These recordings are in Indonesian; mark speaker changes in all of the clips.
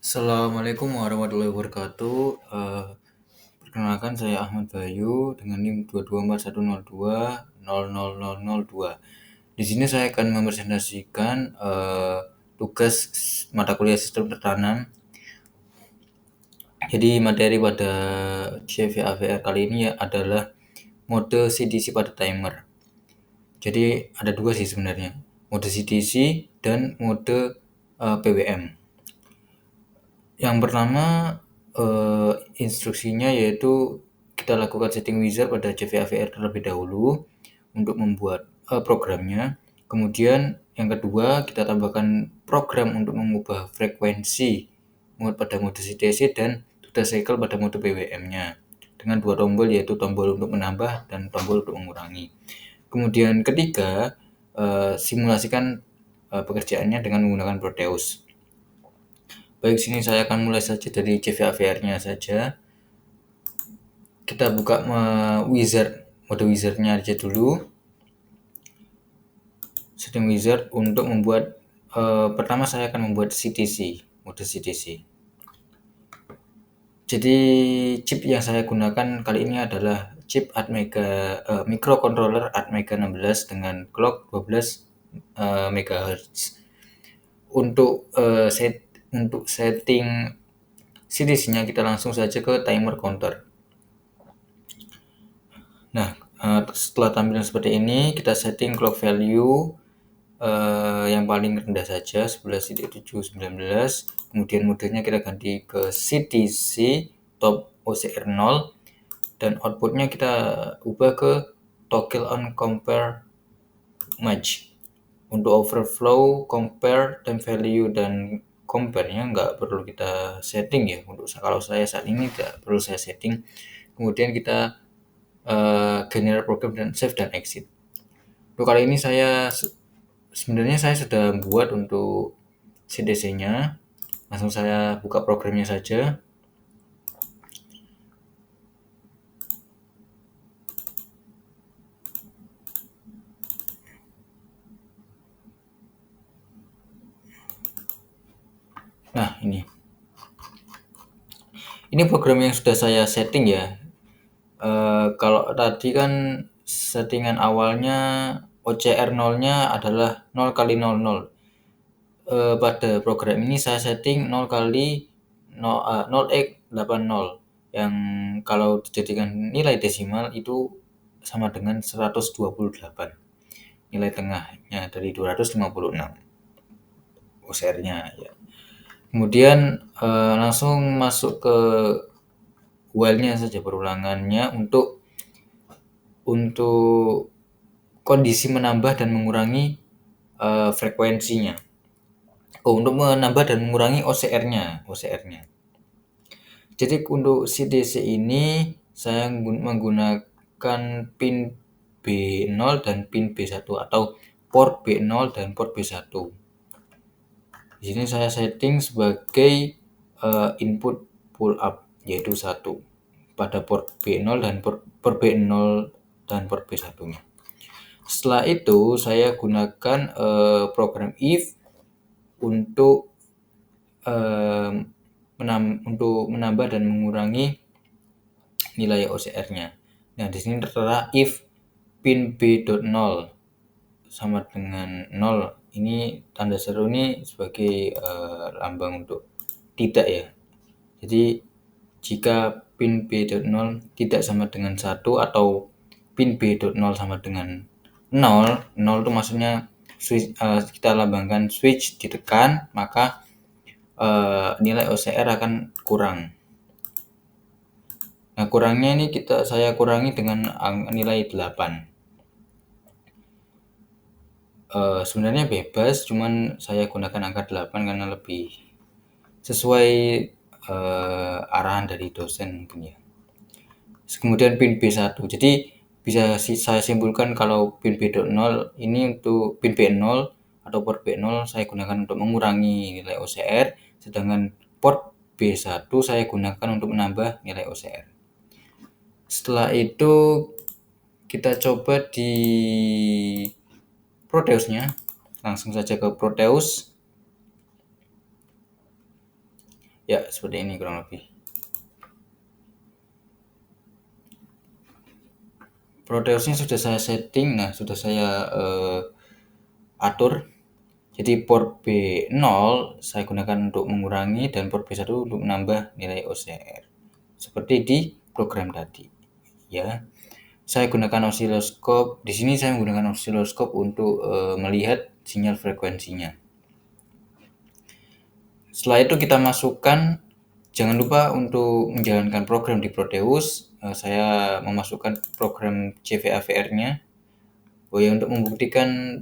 Speaker 1: Assalamualaikum warahmatullahi wabarakatuh. Perkenalkan saya Ahmad Bayu dengan NIM 22410200002. Di sini saya akan mempresentasikan tugas mata kuliah sistem tertanam. Jadi materi pada CVAVR kali ini adalah mode CDC pada timer. Jadi ada dua sih sebenarnya, mode CDC dan mode PWM. Yang pertama, instruksinya yaitu kita lakukan setting wizard pada CVAVR terlebih dahulu untuk membuat programnya. Kemudian yang kedua, kita tambahkan program untuk mengubah frekuensi pada mode CDC dan duty cycle pada mode PWM-nya dengan dua tombol, yaitu tombol untuk menambah dan tombol untuk mengurangi. Kemudian ketiga, simulasikan pekerjaannya dengan menggunakan Proteus. Baik, sini saya akan mulai saja dari CVAVR-nya saja. Kita buka mode wizard-nya aja dulu. Setting wizard untuk membuat pertama saya akan membuat CDC, mode CDC. Jadi chip yang saya gunakan kali ini adalah chip Atmega microcontroller Atmega 16 dengan clock 12 MHz. Untuk setting CDC-nya kita langsung saja ke timer counter. Nah, setelah tampilan seperti ini, kita setting clock value yang paling rendah saja, 11.719. Kemudian modenya kita ganti ke CDC top OCR 0 dan outputnya kita ubah ke toggle on compare match. Untuk overflow, compare, dan value dan compare-nya nggak perlu kita setting ya. Untuk kalau saya saat ini tidak perlu saya setting. Kemudian kita generate program dan save dan exit. Untuk kali ini sebenarnya saya sudah buat untuk CDC-nya. Langsung saya buka programnya saja. Nah, ini program yang sudah saya setting ya. Kalau tadi kan settingan awalnya OCR 0-nya adalah 0 kali 00. Pada program ini saya setting 0 kali 0x80 yang kalau dijadikan nilai desimal itu sama dengan 128. Nilai tengahnya dari 256 OCR-nya ya. Kemudian langsung masuk ke while-nya saja, perulangannya untuk kondisi menambah dan mengurangi frekuensinya. Untuk menambah dan mengurangi OCR-nya. Jadi untuk CDC ini saya menggunakan pin B0 dan pin B1 atau port B0 dan port B1. Di sini saya setting sebagai input pull up yaitu 1 pada port B0 dan port B0 dan port B1-nya. Setelah itu saya gunakan program if untuk menambah dan mengurangi nilai OCR-nya. Nah, di sini tertera if pin B.0 sama dengan 0. Ini tanda seru ini sebagai lambang untuk tidak ya. Jadi jika pin B.0 tidak sama dengan 1 atau pin B.0 sama dengan 0 itu maksudnya kita lambangkan switch ditekan, maka nilai OCR akan kurang. Nah, kurangnya ini saya kurangi dengan nilai 8. Sebenarnya bebas, cuman saya gunakan angka 8 karena lebih sesuai arahan dari dosen mungkin ya. Kemudian pin B1. Jadi bisa saya simpulkan kalau pin B.0 ini untuk pin B0 atau port B0 saya gunakan untuk mengurangi nilai OCR, sedangkan port B1 saya gunakan untuk menambah nilai OCR. Setelah itu kita coba di Proteus-nya. Langsung saja ke Proteus. Ya, seperti ini kurang lebih. Proteusnya sudah saya setting, nah sudah saya atur. Jadi port B0 saya gunakan untuk mengurangi dan port B1 untuk menambah nilai OCR. Seperti di program tadi. Ya. Saya gunakan osiloskop. Di sini saya menggunakan osiloskop untuk melihat sinyal frekuensinya. Setelah itu kita masukkan, jangan lupa untuk menjalankan program di Proteus. Saya memasukkan program CVAVR-nya. Oh ya, untuk membuktikan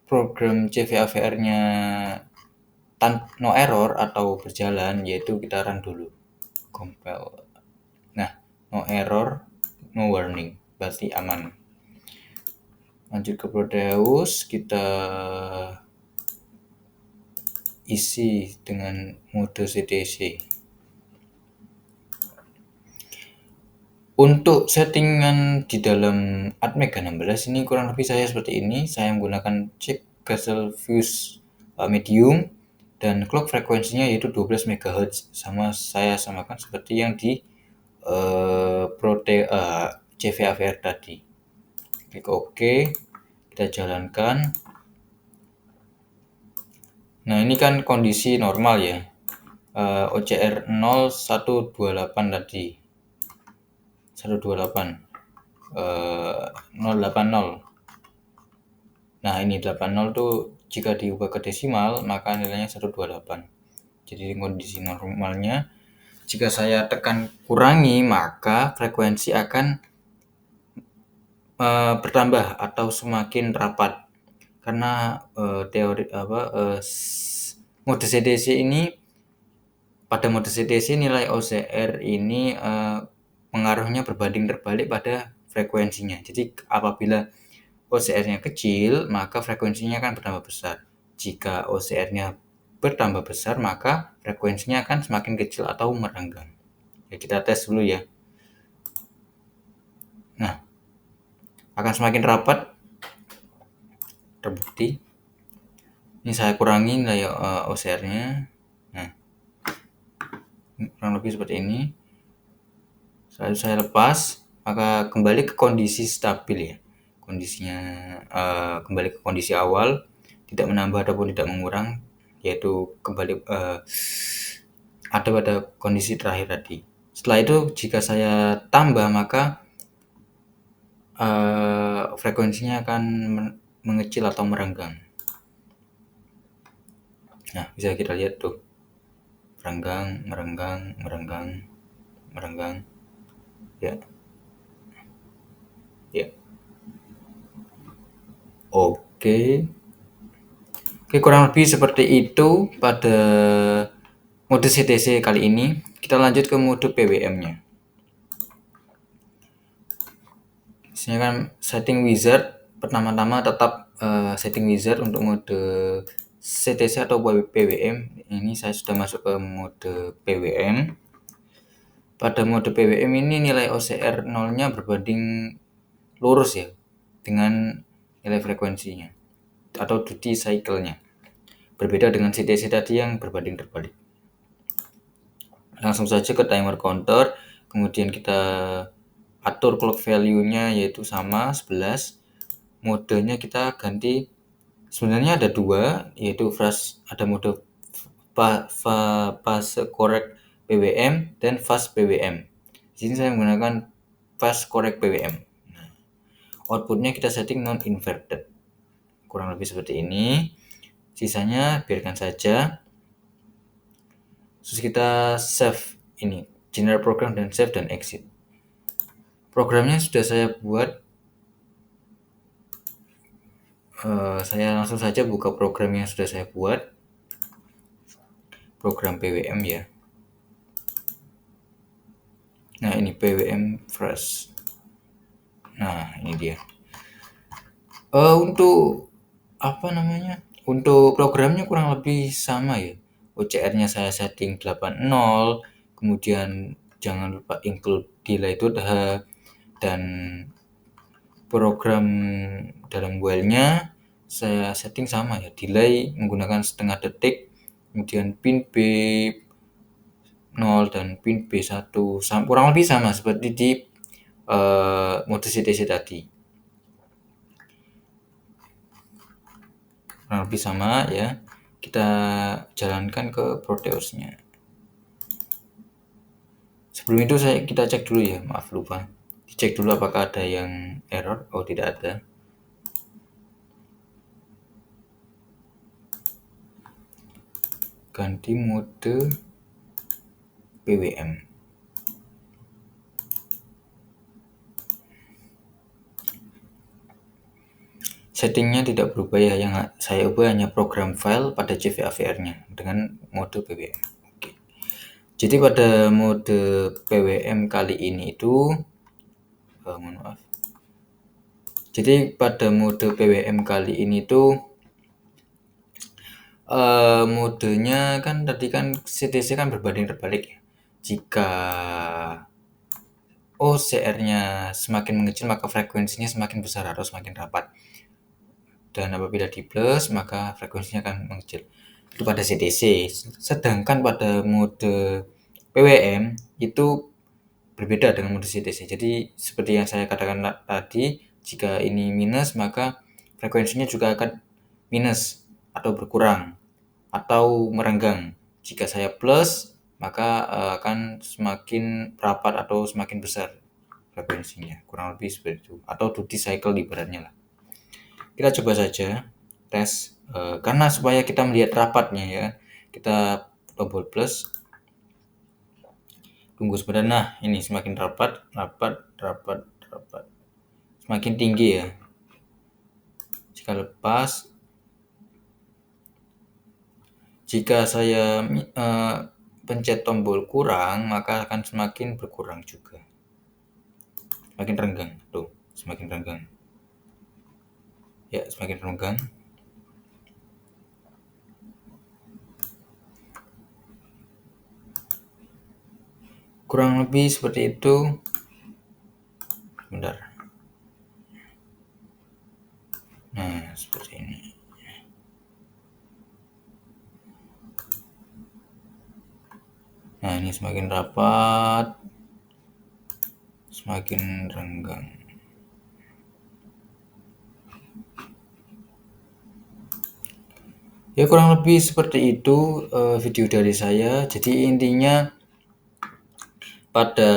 Speaker 1: program CVAVR-nya no error atau berjalan, yaitu kita run dulu. Compile. Nah, no error, no warning, berarti aman. Lanjut ke Proteus, kita isi dengan mode CDC. Untuk settingan di dalam Atmega 16 ini kurang lebih saya seperti ini. Saya menggunakan chip Castle Fuse medium dan clock frekuensinya yaitu 12 MHz. Saya samakan seperti yang di CVAVR tadi. Klik OK, kita jalankan. Nah, ini kan kondisi normal ya. OCR 0128 tadi. 128 080. Nah, ini 80 tuh jika diubah ke desimal maka nilainya 128. Jadi kondisi normalnya jika saya tekan kurangi maka frekuensi akan bertambah atau semakin rapat. Karena mode CDC ini pada mode CDC nilai OCR ini pengaruhnya berbanding terbalik pada frekuensinya. Jadi apabila OCR-nya kecil, maka frekuensinya akan bertambah besar. Jika OCR-nya bertambah besar, maka frekuensinya akan semakin kecil atau merenggang. Ya, kita tes dulu ya. Nah, akan semakin rapat, terbukti. Ini saya kurangi nilai OCR-nya. Nah, kurang lebih seperti ini. Setelah saya lepas, maka kembali ke kondisi stabil ya. Kondisinya kembali ke kondisi awal, tidak menambah ataupun tidak mengurang, yaitu kembali ada pada kondisi terakhir tadi. Setelah itu jika saya tambah maka frekuensinya akan mengecil atau merenggang. Nah, bisa kita lihat tuh. Merenggang, merenggang, merenggang, merenggang. Ya. Ya. Oke. Oke, kurang lebih seperti itu pada mode CTC kali ini. Kita lanjut ke mode PWM-nya. Disini kan setting wizard. Pertama-tama tetap setting wizard untuk mode CTC atau PWM. Ini saya sudah masuk ke mode PWM. Pada mode PWM ini nilai OCR 0-nya berbanding lurus ya dengan nilai frekuensinya atau duty cycle-nya. Berbeda dengan CTC tadi yang berbanding terbalik. Langsung saja ke timer counter, kemudian kita atur clock value-nya yaitu sama 11. Modenya kita ganti, sebenarnya ada dua, yaitu ada mode fast correct PWM dan fast PWM. Di sini saya menggunakan fast correct PWM. Nah, outputnya kita setting non inverted. Kurang lebih seperti ini. Sisanya biarkan saja. Terus kita save ini, generate program dan save dan exit. Programnya sudah saya buat. Saya langsung saja buka program yang sudah saya buat. Program PWM ya. Nah, ini PWM Fresh. Nah, ini dia. Untuk apa namanya? Untuk programnya kurang lebih sama ya. OCR-nya saya setting 80, kemudian jangan lupa include delay dan program dalam while-nya saya setting sama ya. Delay menggunakan setengah detik, kemudian pin beep, 0 dan pin B1 kurang lebih sama seperti di mode CTC tadi. Kurang lebih sama ya. Kita jalankan ke Proteusnya. Sebelum itu kita cek dulu ya, maaf lupa. Dicek dulu apakah ada yang error. Oh, tidak ada. Ganti mode PWM. Settingnya tidak berubah ya, yang saya ubah hanya program file pada CVAVR-nya dengan mode PWM. Oke. Jadi pada mode PWM kali ini itu, mohon maaf. Jadi pada mode PWM kali ini tuh modenya kan tadi kan CTC kan berbanding terbalik ya. Jika OCR-nya semakin mengecil maka frekuensinya semakin besar atau semakin rapat. Dan apabila di plus maka frekuensinya akan mengecil. Itu pada CTC. Sedangkan pada mode PWM itu berbeda dengan mode CTC. Jadi seperti yang saya katakan tadi, jika ini minus maka frekuensinya juga akan minus atau berkurang atau merenggang. Jika saya plus maka akan semakin rapat atau semakin besar frekuensinya. Kurang lebih seperti itu. Atau duty cycle ibaratnya lah. Kita coba saja tes karena supaya kita melihat rapatnya ya, kita tombol plus, tunggu sebentar. Nah, ini semakin rapat, semakin tinggi ya. Jika lepas, jika saya pencet tombol kurang maka akan semakin berkurang juga, semakin renggang. Tuh, semakin renggang ya, semakin renggang. Kurang lebih seperti itu. Bentar. Nah, seperti ini. Nah, ini semakin rapat, semakin renggang. Ya, kurang lebih seperti itu video dari saya. Jadi intinya pada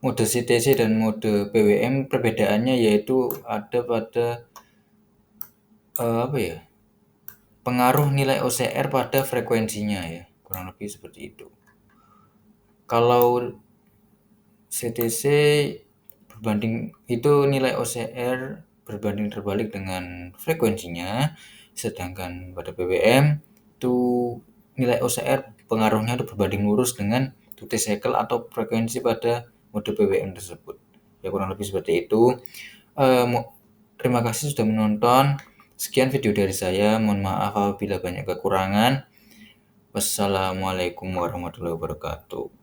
Speaker 1: mode CTC dan mode PWM perbedaannya yaitu ada pada pengaruh nilai OCR pada frekuensinya ya, kurang lebih seperti itu. Kalau CTC berbanding itu nilai OCR berbanding terbalik dengan frekuensinya, sedangkan pada PWM itu nilai OCR pengaruhnya itu berbanding lurus dengan duty cycle atau frekuensi pada mode PWM tersebut. Ya, kurang lebih seperti itu. Terima kasih sudah menonton. Sekian video dari saya. Mohon maaf apabila banyak kekurangan. Wassalamualaikum warahmatullahi wabarakatuh.